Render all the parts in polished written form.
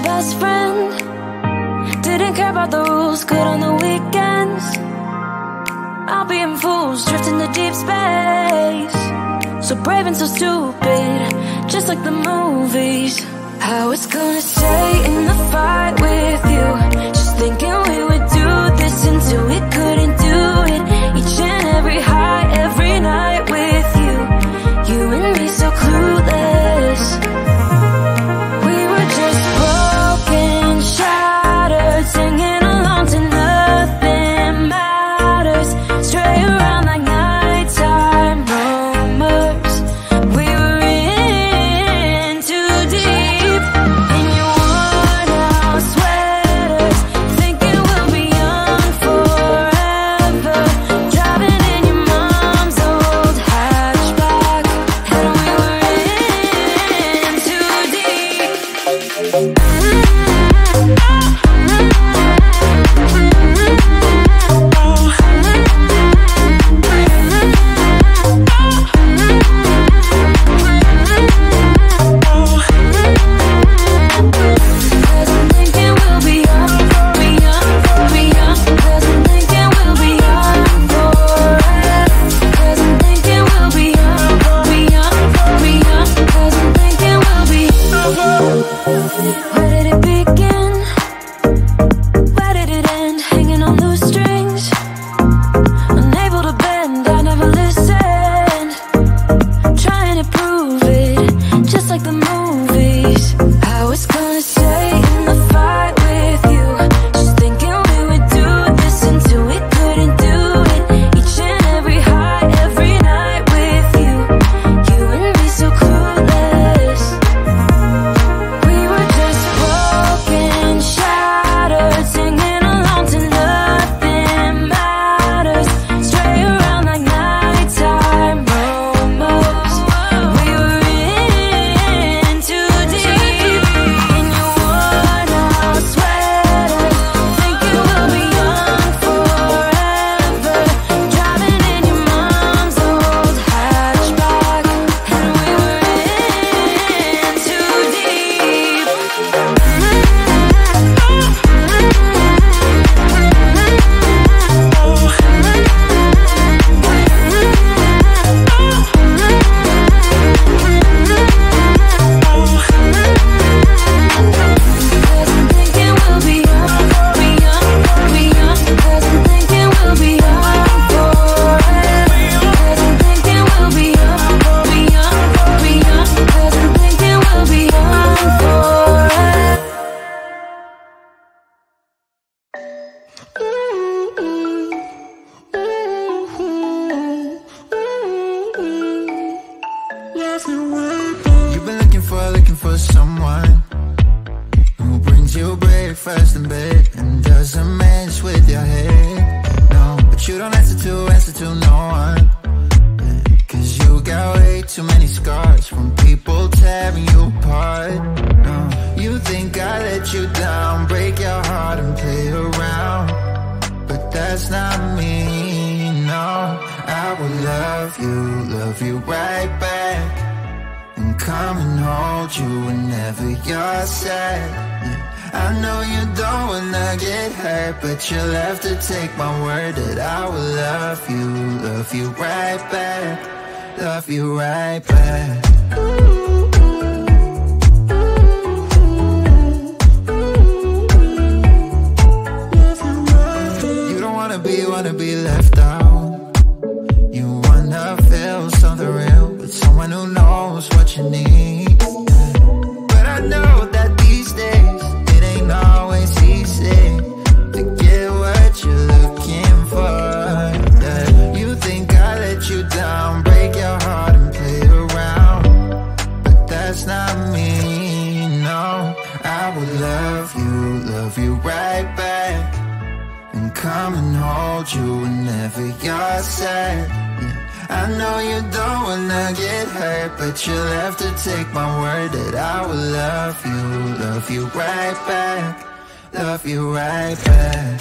my best friend. Didn't care about the rules, good on the weekends. I'll be in fools, drifting to deep space. So brave and so stupid, just like the movies. I was gonna stay in the fight with you, just thinking we would do this until we couldn't do it. Each and every high, every night with you. You and me so clueless. We were just broken, shattered, singing along to nothing matters. Stray around like nighttime rumors. We were in too deep. In your worn out sweaters, thinking we'll be young forever. Driving in your mom's old hatchback, and we were in too deep. Cause I'm thinking we'll be young, be young, be young. Cause I'm thinking we'll be young forever. Cause I'm thinking we'll be young, be young, be young. Cause I'm thinking we'll be. Where did it begin? Where did it end? Hanging on loose strings, unable to bend. I never listened, trying to prove it, just like the movies. I was gonna stay in the fight with you, just thinking we would do this until we couldn't do it. Each and every high, every night with you. You and me so clueless. We were just broken, shattered, singing along to nothing matters. Stray around like nighttime rumors. We were in too deep. In your worn out sweaters, thinking we'll be young forever. Driving in your mom's old hatchback, and we were in too deep. Cause I'm thinking we'll be young, be young, be young. Cause I'm thinking we'll be young forever. Cause I'm thinking we'll be young, be young, be young. Cause I'm thinking we'll be young forever. You've been looking for someone who brings you breakfast in bed and doesn't mess with your head. No, but you don't answer to no one. Cause you got way too many scars from people tearing you apart. No, you think I let you down, break your heart and play around. But that's not me, no. I will love you right back, and come and hold you whenever you're sad. Yeah. I know you don't wanna get hurt, but you'll have to take my word that I will love you right back, love you right back. You don't wanna be left out. You wanna feel something real with someone who knows what you need. But I know that these days it ain't always easy to get what you're looking for. Yeah. You think I let you down, break your heart and play around, but that's not me, no. I will love you right back, and come and hold you whenever you're sad. Yeah. I know you don't wanna get hurt, but you'll have to take my word that I will love you right back, love you right back.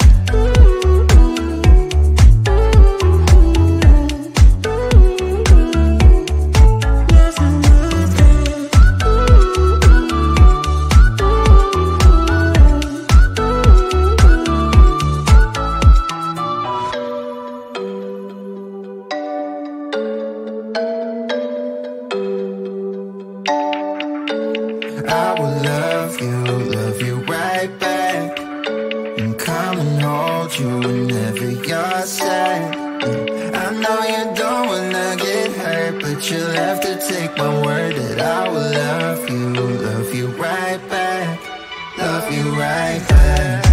but you'll have to take my word that I will love you right back, love you right back.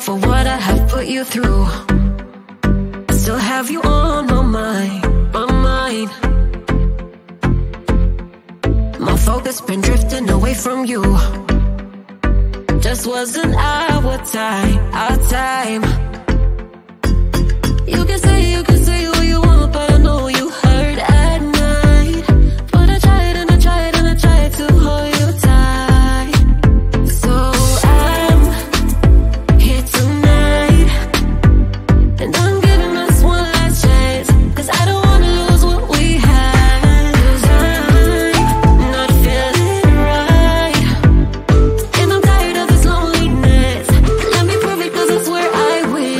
For what I have put you through, I still have you on my mind. My focus been drifting away from you. Just wasn't our time. You can say what you want, but I know you hurt at night. But I tried and I tried and I tried to hold you tight. So I'm here tonight, and I'm giving us one last chance, 'cause I don't wanna lose what we had. 'Cause I'm not feeling right, and I'm tired of this loneliness. Let me prove it, 'cause I swear I will.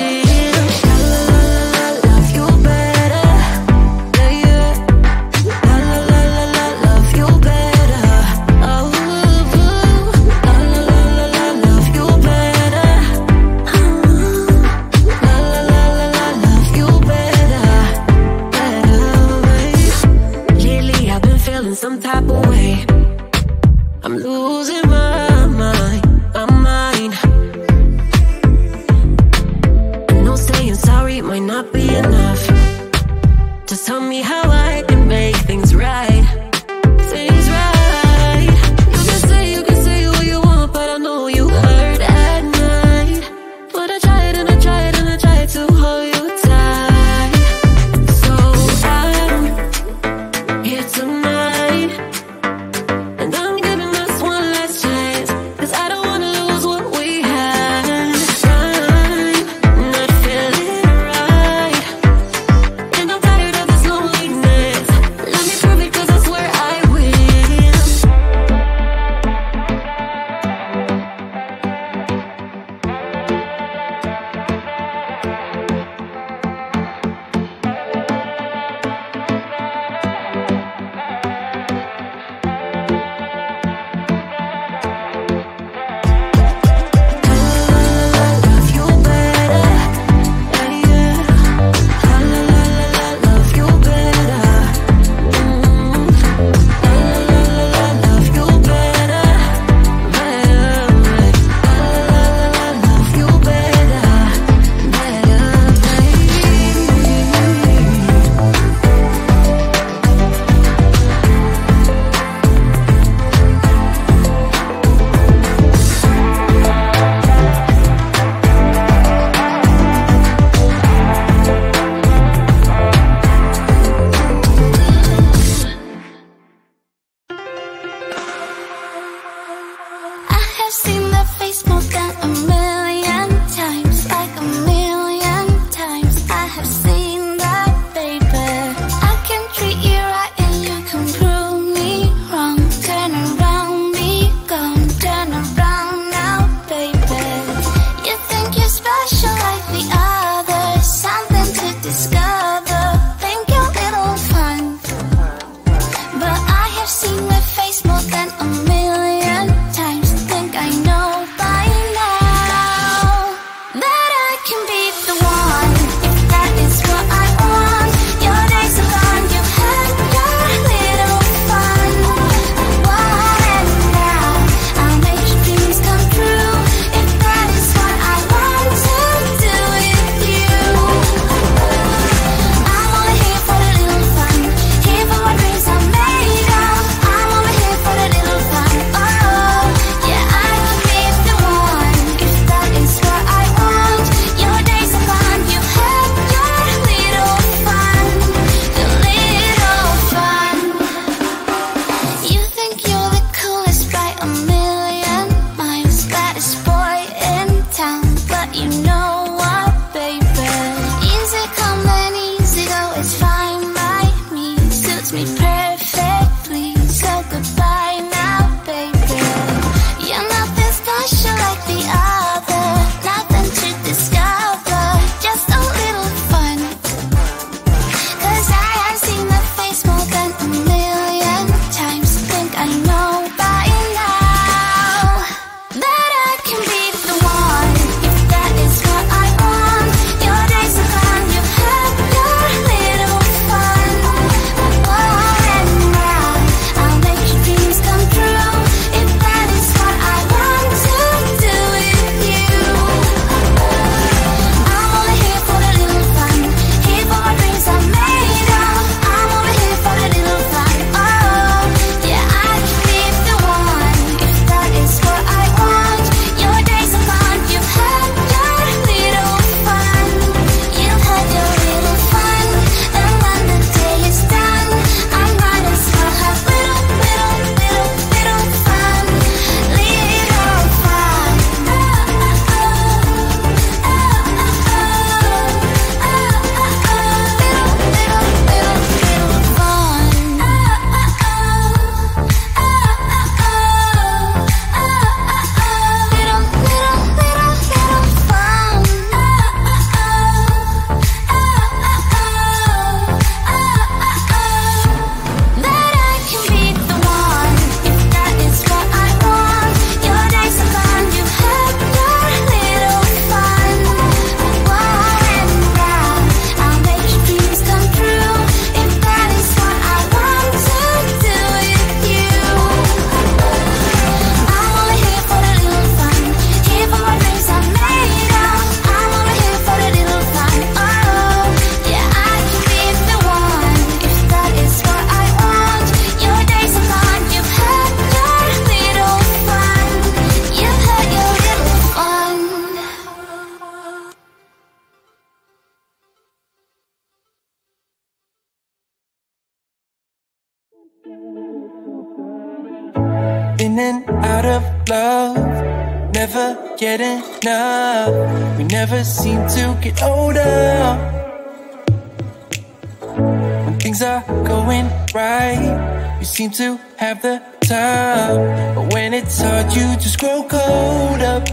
La la la la love, never get enough. We never seem to get older. When things are going right, you seem to have the time, but when it's hard, you just grow cold up.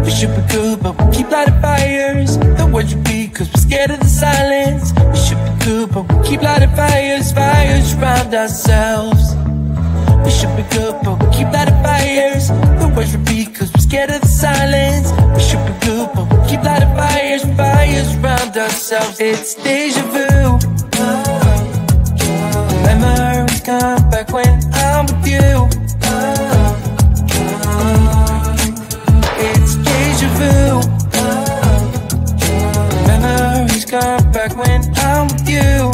We should be good, but we keep lighting fires. The words repeat, cause we're scared of the silence. We should be good, but we keep lighting fires, fires around ourselves. We should be good, but we keep lighting fires. The words repeat, cause we're scared of the silence. We should be good, but we keep lighting fires, fires around ourselves. It's deja vu. Memories come back when I'm with you. It's deja vu. Memories come back when I'm with you.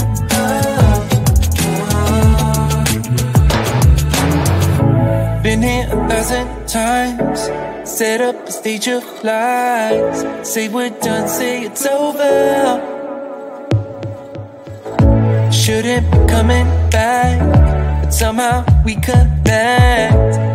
Been here 1,000 times. Set up a stage of lies. Say we're done, say it's over. Shouldn't be coming back, but somehow we connect.